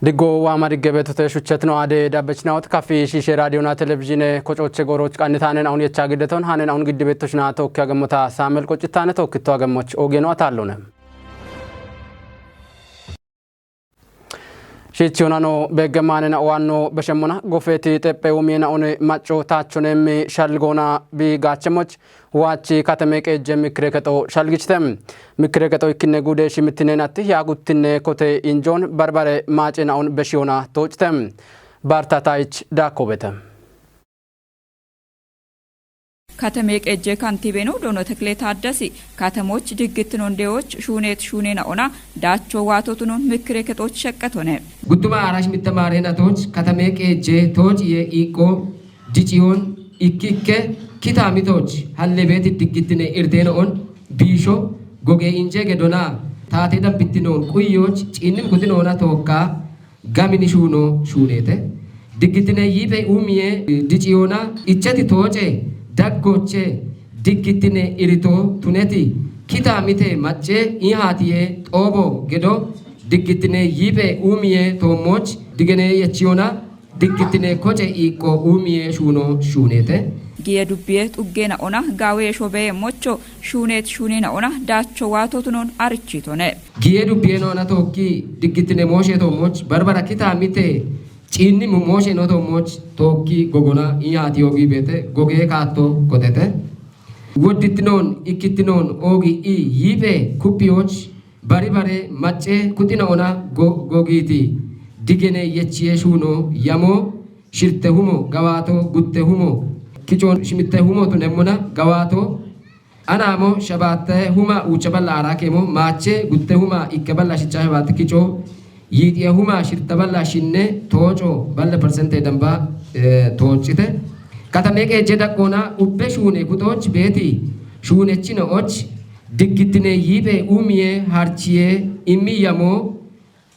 Digo wa marigebe to shuchetno ade dabechnaut kafi shishe radio na television kochoche goroch qanitanen awun yechagideton hanen awun gidibetoshna tokka gamota samel qochitane tokkito gamoch ogeno atallone Shichionano begemanena wano beshemona gofeti tepe umiena one macho tachonem shalgona bi gachemoch wachi katemeke jemi kreketo shalgichtem mikreketo ikine gude shimitinenati yagutine kote injon barbare machena on beshiona tochtem bartataich dakobetem ከተሜቅ እጄ ካንቲቤኖ ዶኖ ተክሌት አደሲ ከተሞች ድግትን ወንዴዎች ሹኔና ኦና ዳቾ ዋቶቱን ምክሬከቶች ሸቀቶነ ጉቱማ አራሽ ሚተማሬናቶች ከተሜቅ እጄ ቶች የኢቆ ዲጪዮን ኢኪከ ኪታሚቶች ሀለቤት ድግትነ ኢርቴኖን ቢሾ ጎጌ ኢንጄ ገዶና ታቴ ደብትኖን ቁዮች ጪንም ጉትኖና ተወካ ጋሚኒ ሹኔተ ድግትነ ይቤ ኡሚዬ ዲጪዮና ኢቸቲ ቶጬ Daggoche diggitine irito tuneti kita mite mache ihatiye obo gedo diggitine yibe umiye tomoch digene yachiona diggitine koche iko umiye shunete giye dubbiet uggena ona gawe shobe mocho shunena ona dacho watotunon arichitone giye dubbieno na tokki diggitine moshe tomoch barbara kita mite Chini mumoshe no to moch toki gogona ihati ogi bete goge kato kotete woditinon ikitinon ogi I yibe kupioch baribare mache kutina ona gogiti digene yechie shuno yamo shirte humo gawato gutte humo kichon shimitte humo to nemona gawato anamo shabate huma uchaballa arakemo mache gutte huma ikkaballa shicha bat kicho Yidiya huma shirtaballa shinne tocho balle percente damba tochite katameke jeda kona ubbe shune kutoch beti shune china och diggitine yibe umiye harchiye immi yamo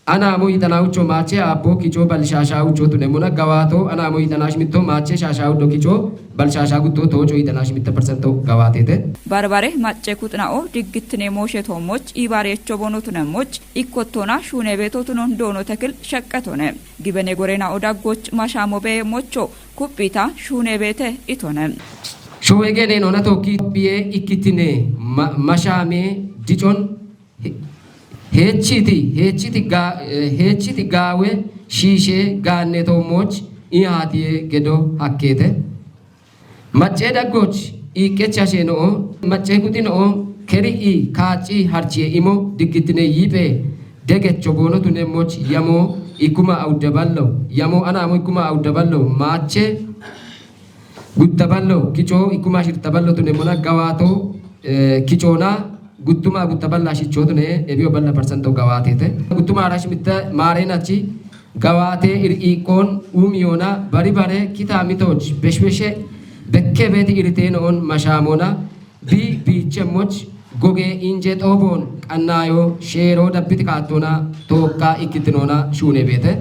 anamo itanaucho mache abo kicho balshashau chotu nemuna gawato anamo itanash mitto mache shashau do kicho balshasha gutto tocho itanash mitta percento gawatete barbare mache kutnao diggitine moshe tomoch ibarecho bonotu nemoch ikkotona shune betotunon dono tekil shakkatone gibene gorena odagoch mashamo be mocho kupita shune bete itone showegene nona toki biye ikkitine mashame dichon Hechiti gawe shishe ganne tomoch ihatiye gedo hakkete mache dagoch ikechashe no mache kutino keri I kachi harchiye imo diggitine yibe degecho bono tune moch yamo ikuma audaballo yamo anamo ikuma audaballo mache guttaballo kicho ikuma shirtaballo tune mona gawato kichona Gutuma gutaballa shichotune ebio balla percento gawatete gutuma arashmitta marenachi gawate irikon umiona baribare kita mitoch beshweshe bekke beti iritenon mashamona bi chemoch goge injet obon qannayo shero dabbit katona tokka ikitinona shune bete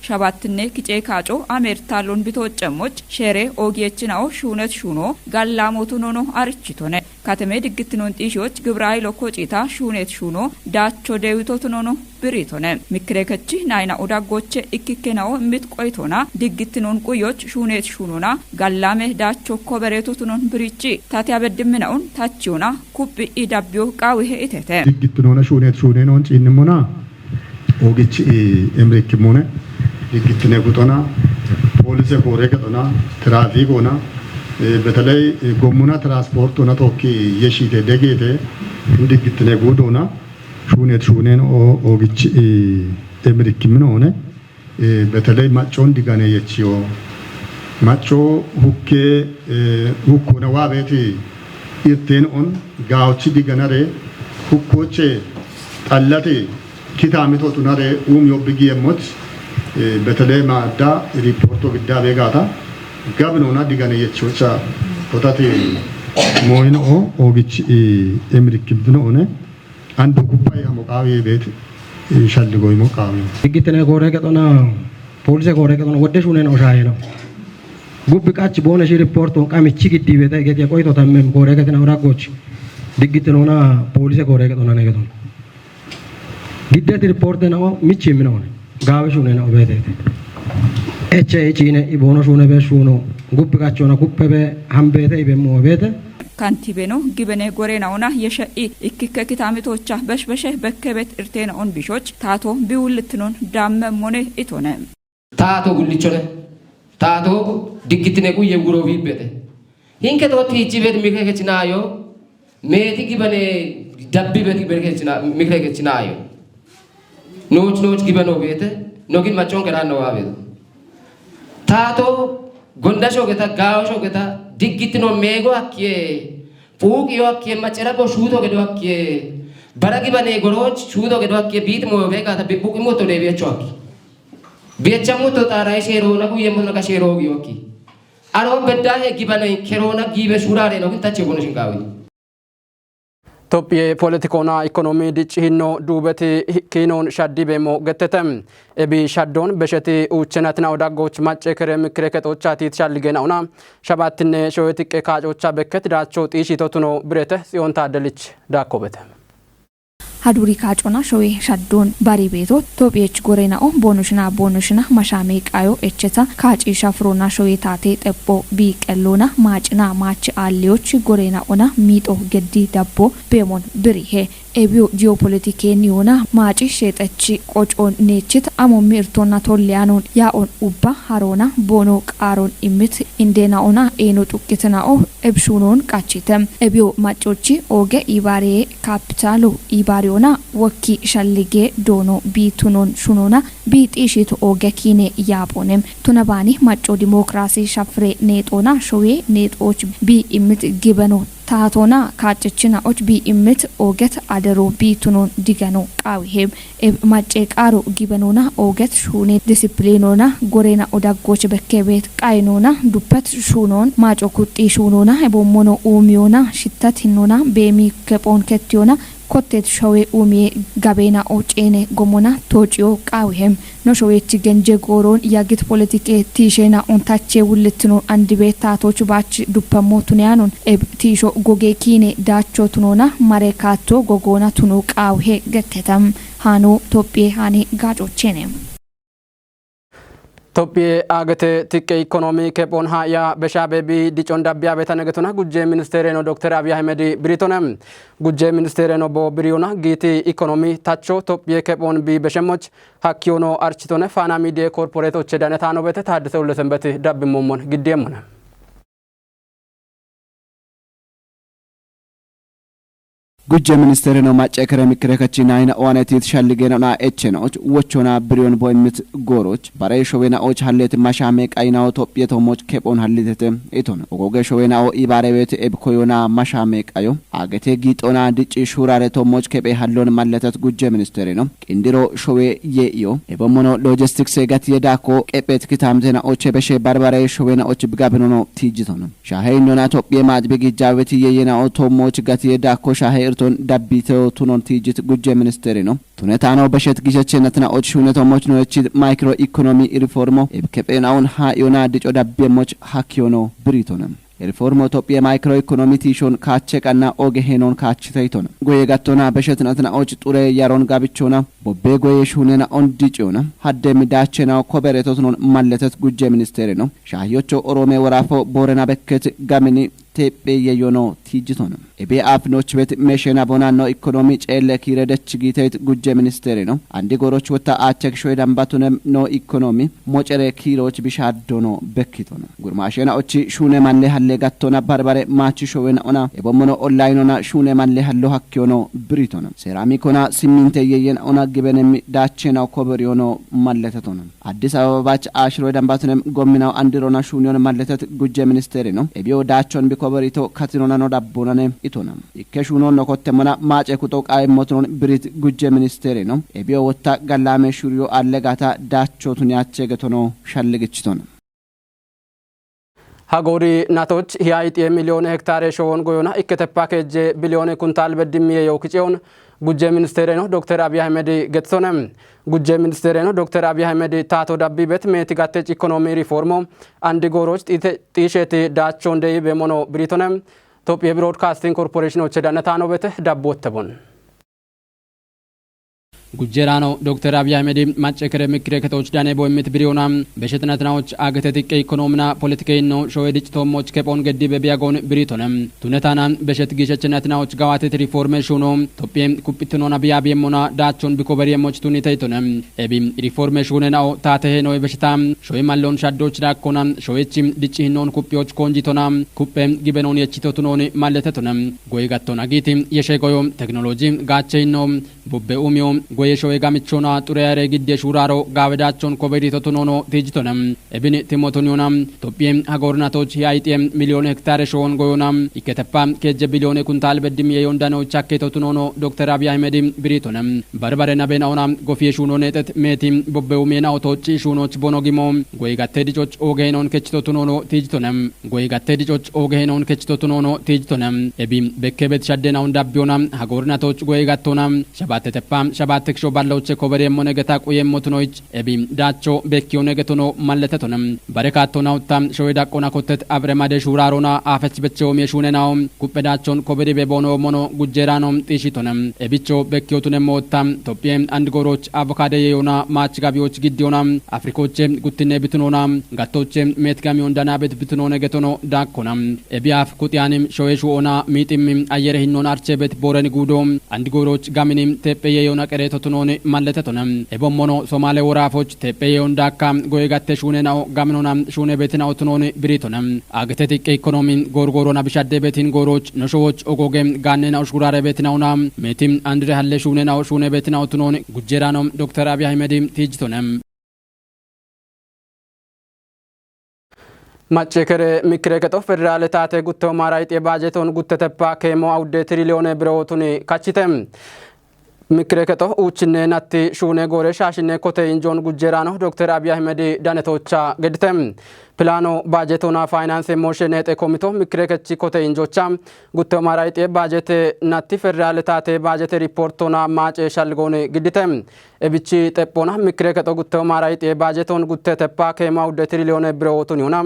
ሻባትነ kice ካጮ አሜርታሎን ቢቶጨሞች ሼሬ ኦጊየችናው ሹነት ሹኖ ጋላሞቱኖኖ አርችቶነ ካተሜ ድግትኖን ጢሾች ግብራይ ሎኮጪታ ሹነት ሹኖ ዳቾ ደዊቶቱኖኖ ብሪቶነ ምክሬከቺ ናይና ኦዳጎቼ ኢኪከናው ምት ቆይቶና ድግትኖን ቁዮች ሹነት ሹኖና ጋላሜ ዳቾ ኮበሬቶቱኖን ብሪቺ ታቲያ በድምናውን ታቺውና ኩብ ኢዳቢዮ ቃዊሄ ኢተተ ድግትኖና ሹነት ሹኔኖን ጪንሞና ኦጊቺ ኤምሬክሞነ Diggitine kutona polise kore katona trafik ona betalay gomuna transport ona tokki yeshite degete diggitine gudona shunen ogichi emrikimno one betalay machon digane yechiyo macho hukke hukkona wabeti irten on gauchi diganare hukkoche tallate kitamito tunare yobigiyemot በተለይ ማዳ ሪፖርቶ ግዳ ቤጋታ ጋብኖና ዲጋነ የቾቻ ፖታቴ ሞይኖ ኦግች ኤምሪክብኖ ኦነ አንዱ ኩባይ አሞቃዊ ቤት ሸልጎይ ሞቃዊ ግግተነ ጎረ ቀጠና ፖሊስ ጎረ ቀጠና ወደሽ ሆነ ነው ሻይ ነው ጉብቃች ቦነሽ ሪፖርቶ ቃምቺ ግዲ ቤታ ገት የቆይቶ ተመም ጎረ ቀጠና ወራቆች ድግተነውና ፖሊስ ጎረ ቀጠና ነገቶ ግደት ሪፖርት ነው ምቺ ምን ሆነ gaawi shune na obetete eche chine ibono shune be shuno gubbi kachona gubbebe hambete ibe mo obete ካንቲቤኖ ግበኔ ጎሬናውና የሸኢ ኢክከ ኪታሚቶቻ በሽበሸ በከበት እርቴና ኦን ቢሾች ታቶ ቢውልትኖን ዳመ ሞኔ ኢቶነ ታቶ ጉልቾነ ታቶ ዲግትኔ ጉየ ጉሮ ቢበተ ሂንከ ቶት ሂጂበት ሚከከችናዮ ሜቲ ግበኔ ዳቢበት በርከችና ሚከከችናዮ ኖች ግበኖ ቤተ ኖጊን ማቾን ገራነው አቤት ታቶ ጎንዳሾ ገታ ጋዎሾ ገታ diggitino mego akkie fuuqiyo akkie macerabo shuuto gedo akkie baragi bane goroch shuuto gedo akkie bit mo vega ta bibuki mo to devi achokki biachamu to tarai shero na ku yemo na shero gyoki aro bedda he gibane kerona gibe shurare no kinta chebono shingawi Topiye politikona ekonomi dichino dubeti kinon shaddibemo gettetem ebi shaddon besheti uchenatna odagoch macce kerem kreketochati shalligenauna shabatne shoyetikke kaajocha bekket dacho tishitotuno brete sion tadelich dakobete haduri kaacona showe shaddon bari beto topiech gorenao bonushna mashame qayo echeta kaaci shafrona showe tate teppo bi qellona maacina maach alioch gorenaona mito geddi dabbo bemon birihe ebio geopolitike niona maaci shetechi qochon nechit amo mirtona tolyanon yaon ubba harona bono qaron imit indenaona eno tukkitnao ebshunon qachitem ebio machochi oge ibare kapitalu ibare ወኪ ሸልጌ ዶኖ ቢቱኖን ሹኖና ቢጢሽት ኦገኪኔ ያቦንም ቱነባኒ ማጮ ዲሞክራሲ ሸፍሬ ኔጦና ሾዌ ኔጦች ቢ ኢምት ግበኖ ታቶና ካጭችና ኦች ቢ ኢምት ኦገት አደሮ ቢቱኖን ዲገኖ ቃዊሄም ማጬ ቃሮ ግበኖና ኦገት ሹኔ ዲሲፕሊኖና ጎሬና ኦዳጎች በከቤት ቃይኖና ዱበት ሹኖን ማጮ ኩጢ ሹኖና ቦሞኖ ኡሚዮና ሽታት ሂኖና ቤሚ ከፖን ከቲዮና ኮቴት ሾዌ ኡሚ ጋቤና ኦጬኔ ጎሞና ቶጪዮ ቃዊሄም no showechi genje goron yagit politike tishena ontache wulitno andi betaatoch bach duppamo tunyanon eb tisho goge kine dacho tunona marekato gogona tunu qawhe gettetam hanu topie hani gajochene Topiye agate tikke ekonomi kepon haya beshabebi dichondabya betanegtona gujje ministereno Dr. Abiy Ahmed Britonem gujje ministereno bo Briona giti ekonomi tacho topiye kepon bi beshemoch hakiono architone fana media corporate ochedane bete taadse ulesembete dabbimomon giddemona Gujje ministereno macce keremik rekachina ina oanetit shalligena na echenoch wochona brion boymit goroch bare showena och hallet mashame qayna Ethiopia tomoch kepon hallitete eton ogoge showena o ibarebet ebkoyona mashame qayo agete gitona dici shurare tomoch kepe hallon malletet gujje ministereno indiro showe yeyo ebomono logistics egat yedako kepet kitamtena oche beshe barbare showena och bigabenono tijitono shaheinona Ethiopia majbigi jaweti yeyena tomoch gat yedako shahe ton dabbito tunon tijit gujje ministerino tunetano beshet gichechenatna ochshuneto mochno echid micro economy reformo ebkepenaun ha yona dicho dabbemoch hakiono britonem reformo Ethiopia micro economy tishon kache kanna oge henon kachitayton goye gattona beshetnatna och ture yaron gabichona bobbe goye shunena on dichona hadde midachena kobereto tunon malletet gujje ministerino shahyocho orome warafo borena bekket gamini tepe yeyono tijitono ebe afnoch bet meshena bonano economy celle kiredech gitet gujje ministerino andi goroch wata achek shoydam batunem no economy mocere kiroch bishaddono bekkitono gurmashena ochi shune manle halle gattona barbare machi showena ona ebomono online ona shune manle hallo hakkiono britono ceramicona siminte yeyen ona gibenem dachena koberiono malletetono addis ababach ashroydam batunem gomminaw andirona shunion malletet gujje ministerino ebio dachon koberito katinona no dabbonane itonam ikkeshuno no kottemana maace kuto qaymotron brit gujje ministerino ebio wotta gallame shuriyo allegata dachotun yache getono shalligichton Hagori natoch hiayit million hektare showon goyona ikkete package billion kuntal bedimiye yokicheon gujje ministereno Dr. Abiy Ahmed getsonem gujje ministereno Dr. Abiy Ahmed tato dabbibet metigate economy reformo andi goroch tisheti dachonde bemono britonem Ethiopia Broadcasting Corporation ochedane bete dabbotebon ጉጀራኖ ዶክተር አብይ አህመድ ማጨከረ ምክረ ከተዎች ዳኔ ቦይምት ብሪዮና በሸትናትናዎች አገተቲቀ ኢኮኖሚና ፖለቲካዊ ነው ሾዌድጭ ቶሞች ከፖን ገዲ በቢያጎን ብሪቶነም ቱነታና በሸት ግሸችናትናዎች ጋዋት ሪፎርሜሽኑ ነው ኢትዮጵያ ኩፒትኖና ቢያቢየሞና ዳቾን ቢኮበሪየሞች ቱኒታይቶነም ኤቢ ሪፎርሜሽኑ ነው ታተሄ ነው በሽታ ሾይ ማለውን ሻዶች ዳኮና ሾዌችም ድጭህኖን ኩፒዎች ኮንጂቶና ኩፔም ጊበኖን የቺቶቱኖን ማለተቱነም ጎይጋቶና ጊቲ የሸጎዮ ቴክኖሎጂ ጋቸይ ነው ቡቤኡሚዮ ጎየሾዌ ጋምቾና ጡሪያሬ ግዴ ሹራሮ ጋበዳቾን ኮበሪቶቱኖኖ ቲጅቶነም ኤብኒ ቲሞቶኒዮና ኢትዮጵያ ሀገርናቶች ያይጤም ሚሊዮን ሄክታር ሾን ጎዮና ይከተፓ ከጀ ቢሊዮን ኩንታል በድም የዮንዳኖ ቻኬቶቱኖኖ ዶክተር አብይ አህመድ ብሪቶነም በርበረና ቤናውና ጎፊየሹኖ ነጠት ሜቲም ቦቤኡሜና ኦቶጪ ሹኖች ቦኖጊሞ ጎይጋቴዲቾች ኦጌኖን ከችቶቱኖኖ ቲጅቶነም ጎይጋቴዲቾች ኦጌኖን ከችቶቱኖኖ ቲጅቶነም ኤቢም በከበት ሻደናው ዳቢዮና ሀገርናቶች ጎይጋቶና ሸባተተፓ ሸባተክሾ ባለውቸ ኮበሬ ሞነገታ ቆየሞቱኖች ኤቢም ዳቾ በኪዮ ነገቶኖ ማለተቶነም በረካቶናውታም ሾይዳቆና ኮተት አብረማደ ሹራሮና አፈች በቸው የሹነናው ኩበዳቾን ኮበሬ በቦኖ ሞኖ ጉጀራኖም ጢሽቶነም ኤቢቾ በኪዮቱነ ሞታም ኢትዮጵያ አንድ ጎሮች አቮካዶ የዮና ማች ጋቢዎች ግዲዮና አፍሪኮች ጉትነ ብትኖና ጋቶች ሜትጋሚዮን ዳናበት ብትኖ ነገቶኖ ዳኮና ኤቢያፍ ኩቲያንም ሾይሹኦና ሚጢም አየረህኖን አርቸበት ቦረን ጉዶ አንድ ጎሮች ጋሚኒም ተጴየ ዮና ቀሬቶቱኖን ማለተቶነም ኤቦሞኖ ሶማሌ ወራፎች ተጴየውን ዳካ ጎይጋተ ሹነናው ጋምኖና ሹነ ቤትናው ቱኖን ብሪቶነም አገተቲቀ ኢኮኖሚን ጎርጎሮና ቢሻደ ቤቲን ጎሮች ነሾዎች ኦጎጌም ጋነናው ሹራረ ቤትናውና ሜቲም አንድረ ሀለ ሹነናው ሹነ ቤትናው ቱኖን ጉጀራኖም ዶክተር አብይ አህመድ ቲጅቶነም ማጨከረ ምክረ ከጦ ፌደራል ታተ ጉቶ ማራይጤ ባጀቶን ጉተተፓ ከሞ አውደ ትሪሊዮን ብሮቱን ካቺተም ምክረ ከጦ ኡችነ ናቲ ሹነ ጎረ ሻሽነ ኮተ ኢንጆን ጉጀራኖ ዶክተር አብይ አህመድ ዳነቶቻ ገድተም ፕላኖ ባጀቶና ፋይናንስ ሞሽን የጤ ኮሚቶ ምክረ ከቺ ኮተ ኢንጆቻ ጉቶ ማራይጤ ባጀት ናቲ ፌደራል ታተ ባጀት ሪፖርቶና ማጨ ሻልጎን ግድተም እብቺ ጠጶና ምክረ ከጦ ጉቶ ማራይጤ ባጀቶን ጉተተፓ ከሞ አውደ ትሪሊዮን ብሮቱን ይሆና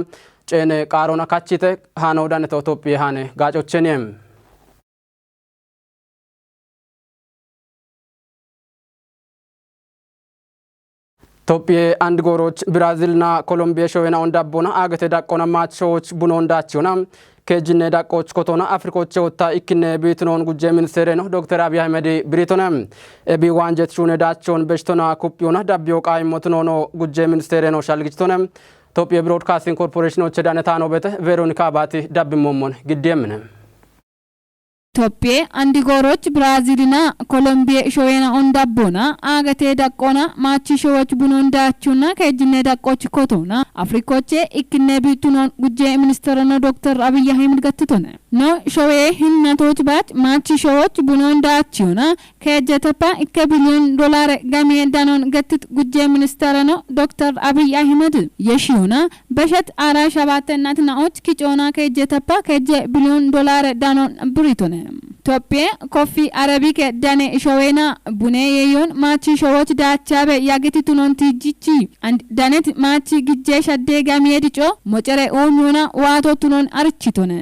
ጨነ ቃሮና ካቺተ ሃኖ ዳነቶ ኢትዮጵያ ሃነ ጋጮቸኔም ኢትዮጵያ አንድ ጎሮች ብራዚልና ኮሎምቢያ ሾዌና ወንዳቦና አገተ ዳቆና ማቾች ቡኖንዳቸውና ከጅነ ዳቆች ኮቶና አፍሪኮች ወታ ኢክነ ቤትኖን ጉጀ ሚኒስቴር ነው ዶክተር አብይ አህመድ ብሪቶና ኤቢ ዋንጀት ሹነ ዳቸውን በሽቶና ኩፒዮና ዳቢዮ ቃይሞትኖኖ ጉጀ ሚኒስቴር ነው ሻልግጭቶና ኢትዮጵያ ብሮድካስቲንግ ኮርፖሬሽኖች ዳነታ ነው በተ ቬሮኒካ ባቲ ዳብሞሞን ግዴምነ ኢትዮጵያ አንድ ጎሮች ብራዚልና ኮሎምቢያ ሾዌና ኦንዳቦና አገቴ ዳቆና ማቺ ሾዎች ቡኖንዳቹና ከጅነ ዳቆች ኮቶና አፍሪኮቼ ኢክነ ቢቱኖን ጉጀ ሚኒስትር ነው ዶክተር አብይ አህመድ ገትቶነ ኖ ሾዌ ህነቶች ባት ማቺ ሾዎች ቡኖንዳቹና ከጀተፓ ኢከ ቢሊዮን ዶላር ጋሚ ዳኖን ገትት ጉጀ ሚኒስትር ነው ዶክተር አብይ አህመድ የሺውና በሸት አራ ሸባተናትናዎች ኪጮና ከጀተፓ ከጀ ቢሊዮን ዶላር ዳኖን ብሪቶነ ኢትዮጵያ ኮፊ አረቢክ ዳኔ ሾዌና ቡኔ የዮን ማቺ ሾዎች ዳቻበ ያገቲቱኖን ቲጂቺ አንድ ዳኔት ማቺ ግጄ ሸዴ ጋሚየድጮ ሞጨሬ ኦሚዮና ዋቶቱኖን አርቺቶነ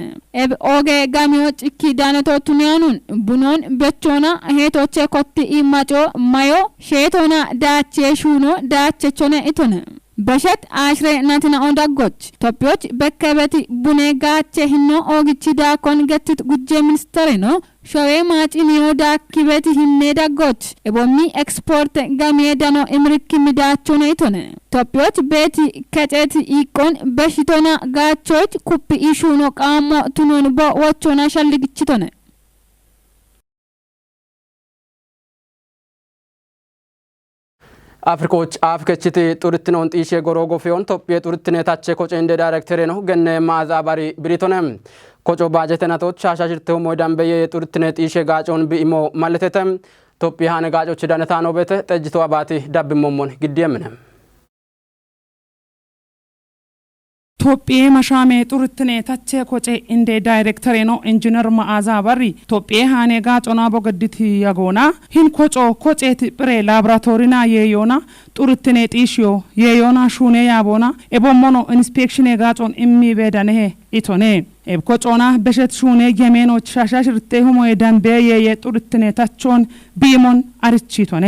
ኤብ ኦጌ ጋሚዎች ኪ ዳነቶቱኒያኑን ቡኖን በቾና ሄቶቼ ኮቲ ኢማጮ ማዮ ሼቶና ዳቼ ሹኖ ዳቸቾነ ኢቶነ በሸት አሽሬ ናትና ኦንዳጎች ኢትዮጵያዎች በከበት ቡኔ ጋቼ ህኖ ኦግቺ ዳኮን ገትት ጉጀ ሚኒስትር ነው ሾዌ ማጪኒዮ ዳኪበት ህሜ ዳጎች ኤቦሚ ኤክስፖርት ጋሜዳኖ እምርክ ሚዳቾ ነይቶነ ኢትዮጵያዎች ቤት ከጨት ኢቆን በሽቶና ጋቾች ኩፕ ኢሹኖ ቃሞ ቱኖን ቦዎቾና ሻልግችቶነ አፍሪኮች አፍከችቲ ጡርትኖን ጢሼ ጎሮጎፊዮን ኢትዮጵያ ጡርትኔ ታቼ ኮጨ እንደ ዳይሬክተር ነው ገነ ማዛባሪ ብሪቶነም ኮጮ ባጀተናቶች አሻሽርተው ሞዳምበየ ጡርትኔ ጢሼ ጋጮን ቢሞ ማለተተም ኢትዮጵያ ሃነ ጋጮች ዳነታ ነው በተ ጠጅቶ አባቲ ዳብሞሞን ግዴምነም ኢትዮጵያ መሻሜ ጡርትኔ ታቼ ኮጨ እንደ ዳይሬክተር ነው ኢንጂነር ማዛባሪ ኢትዮጵያ ሃነ ጋጮና ቦገድቲ ያጎና ሂን ኮጨት ፕሬ ላብራቶሪና የዮና ጡርትኔ ጢሽዮ የዮና ሹኔ ያቦና ኤቦሞኖ ኢንስፔክሽን ጋጮን ኢሚ ቤዳኔ ኢቶኔ ኤብኮጮና በሸት ሹኔ የሜኖች ሻሻሽ ርቴ ሁሞ የዳንቤ የጡርትኔ ታቾን ቢሞን አርቺቶኔ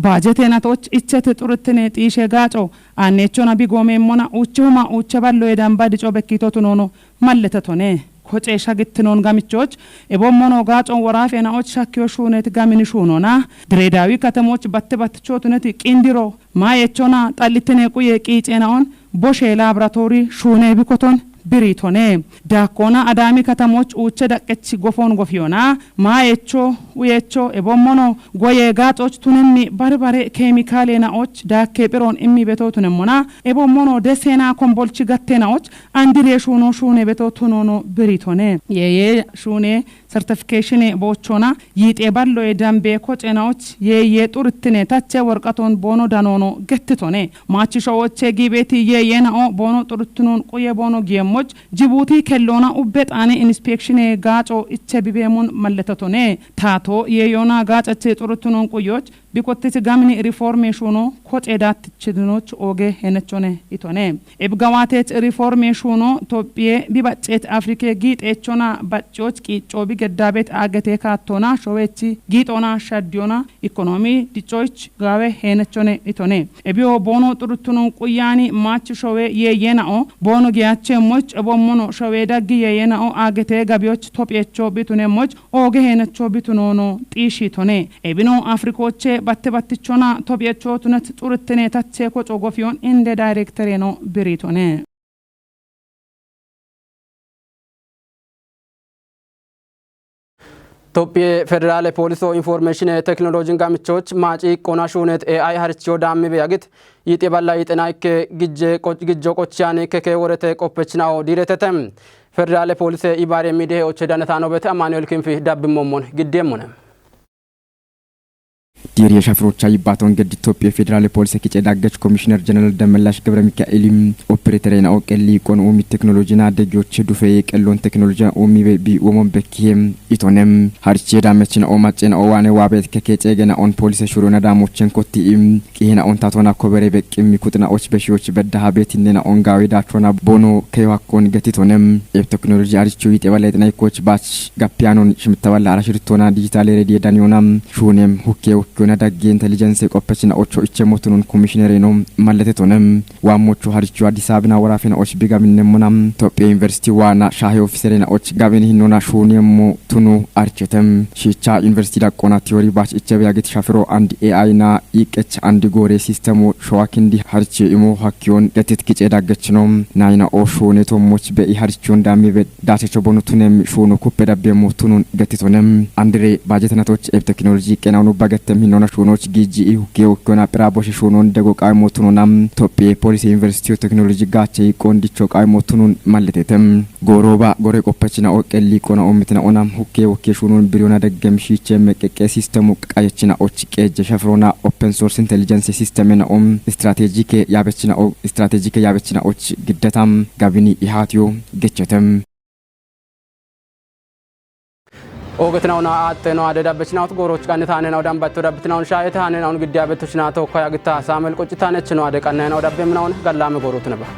ባጀቴናቶች እቸት ጡርትኔ ጢሼ ጋጮ አኔቾና ቢጎሜ ሞና ኡቸሁማ ኡቸ ባሎ የዳንባ ዲጮ በኪቶቱ ኖኖ ማለተቶኔ ኮጬ ሻግትኖን ጋሚቾች ኤቦሞኖ ጋጮን ወራፌናዎች ሻኪዮ ሹኔት ጋሚኒ ሹኖና ድሬዳዊ ከተሞች ባትባትቾትነት ቂንዲሮ ማየቾና ጣሊትኔ ቁየ ቂጬናውን ቦሼ ላብራቶሪ ሹኔ ቢኮቶን ብሪቶኔ ዳኮና አዳሚ ከተሞች ኡቸ ደቀች ጎፎን ጎፊዮና ማየቾ ውየቾ ኤቦሞኖ ጎየ ጋጮች ቱንሚ ባርባሬ ኬሚካሌናዎች ዳኬ ጵሮን እሚ ቤቶቱንሞና ኤቦሞኖ ደሴና ኮምቦልቺ ገቴናዎች አንድሬ ሹኖ ሹኔ ቤቶቱኖኖ ብሪቶኔ የየ ሹኔ ሰርቲፊኬሽን ቦቾና ይጤ ባሎ የዳንቤ ኮጬናዎች የጡርትኔ ታቸ ወርቀቶን ቦኖ ዳኖኖ ገትቶኔ ማቺሾዎቼ ጊቤቲ የየናኦ ቦኖ ጡርትኑን ቆየ ቦኖ ጊየሞች ጅቡቲ ከሎና ኡበጣኔ ኢንስፔክሽን ጋጮ እቸ ቢቤሙን መለተቶኔ ታቶ የዮና ጋጨቼ ጡርትኑን ቆዮች ቢቆጥት ጋምኒ ሪፎርሜሽኑ ኮጬዳት ችድኖች ኦጌ ሄነቾኔ ኢቶኔ ኤብጋዋቴት ሪፎርሜሽኑ ኢትዮጵያ ቢባጨት አፍሪካ ጊጤቾና ባጮች ቂጮ ቢገዳቤት አገቴ ካቶና ሾዌቺ ጊጦና ሻዲዮና ኢኮኖሚ ዲጮች ጋዌ ሄነቾኔ ኢቶኔ ኤቢዮ ቦኖ ጡርቱኑን ቁያኒ ማች ሾዌ የየናኦ ቦኖ ጊያቼ ሞች ኤቦሞኖ ሾዌ ዳጊ የየናኦ አገቴ ጋቢዎች ኢትዮጵያቾ ቢቱኔ ሞች ኦጌ ሄነቾ ቢቱኖኖ ጢሺቶኔ ኤቢኖ አፍሪኮቼ ባትባትቾና ኢትዮጵያቾ ቱነት ጡርትኔ ታቼ ኮጮ ጎፊዮን እንደ ዳይሬክተር ነው ብሪቶኔ ኢትዮጵያ ፌደራል ፖሊስ ኢንፎርሜሽን ቴክኖሎጂ ጋምቾች ማጪ ቆና ሹኔት ኤአይ ሀርቺዮ ዳሚ ቢያግት ይጤባላ ይጤናይክ ግጆ ቆቻኔ ከከ ወረተ ቆপችናው ዲሬተተም ፌደራል ፖሊስ ኢባሬ ሚዲያዎች ዳነታኖ በት አማኑኤል ክንፊ ዳብሞሞን ግዴሙነ ዲር የሻፍሮቻ ይባቶን ገድ ኢትዮጵያ ፌደራል ፖሊስ ከጨ ዳገች ኮሚሽነር ጀነራል ደመላሽ ገብረ ሚካኤልም ኦፕሬተርና ኦቀሊ ቆን ኦሚ ቴክኖሎጂና ደጆች ዱፌ ቀሎን ቴክኖሎጂ ኦሚ ቢ ኦሞን በኪም ኢቶነም ሀርቺ ዳመችን ኦማጨን ኦዋኔ ዋቤት ከከጨ ገና ኦን ፖሊስ ሹሮና ዳሞችን ኮቲም ቂና ኦን ታቶና ኮበሬ በቂም ኩጥናዎች በሺዎች በዳሃ ቤት እንደና ኦንጋዊ ዳቾና ቦኖ ከዋኮን ገቲቶነም ቴክኖሎጂ አርቺ ይጤባላ ይጥናይኮች ባች ጋፒያኖን ሽምተባላ አራሽርቶና ዲጂታል ሬዲዮ ዳኒዮናም ሹኔም ሁኬው ኮና ዳጊ ኢንተሊጀንስ ቆፐችና ኦቾ ኢቸሞቱን ኮሚሽነር ነው ማለተቶነም ዋሞቹ ሀርቹ አዲስ አበባና ወራፈና ኦች ቢጋሚነሙናም ኢትዮጵያ ዩኒቨርሲቲ ዋና ሻሂ ኦፊሰርና ኦች ጋቤን ሂኖና ሹኔሞ ቱኑ አርቸተም ሺቻ ዩኒቨርሲቲ ዳቆና ቲዮሪ ባች ኢቸቢያገት ሻፍሮ አንድ ኤአይ ና ይቀች አንድ ጎሬ ሲስተሙ ሸዋኪንዲ ሀርቺ ኢሞ ሀኪዮን ገትት ኪጨ ዳገች ነው ናይና ኦ ሹኔቶሞች በኢሀርቹን ዳሚ በዳቸቾ ቦኑቱንም ሹኑ ኩፔዳቤሞ ቱኑን ገትቶነም አንድሬ ባጀትናቶች ቴክኖሎጂ ቀናኑ ባገተም ሂኖና ሹኖች ጊጂኢ ሁኬው ኮና ፕራቦሽ ሹኖን ደጎ ቃይሞቱኑናም ኢትዮጵያ ፖሊስ ዩኒቨርሲቲ ቴክኖሎጂ ጋቸ ይቆንዲቾ ቃይሞቱኑን ማለተተም ጎሮባ ጎሬ ቆፐችና ኦቀሊ ቆና ኦሚትና ኦናም ሁኬው ሹኖን ቢሪዮና ደገም ሺቸ መቀቀ ሲስተሙ ቃየችና ኦች ቀጀ ሸፍሮና ኦፕን ሶርስ ኢንተሊጀንስ ሲስተምና ስትራቴጂክ ያበችና ኦች ግደታም ጋቢኒ ኢሃቲዮ ገቸተም ኦገትናውና አጥነው አደዳበችናውት ጎሮች ጋንታነናው ዳምባቶ ዳብትናውን ሻይታነናውን ግዲያበቶችና ተወካያ ግታ ሳመል ቆጭታነች ነው አደቀናናው ዳበምናውን ጋላም ጎሮት ነበር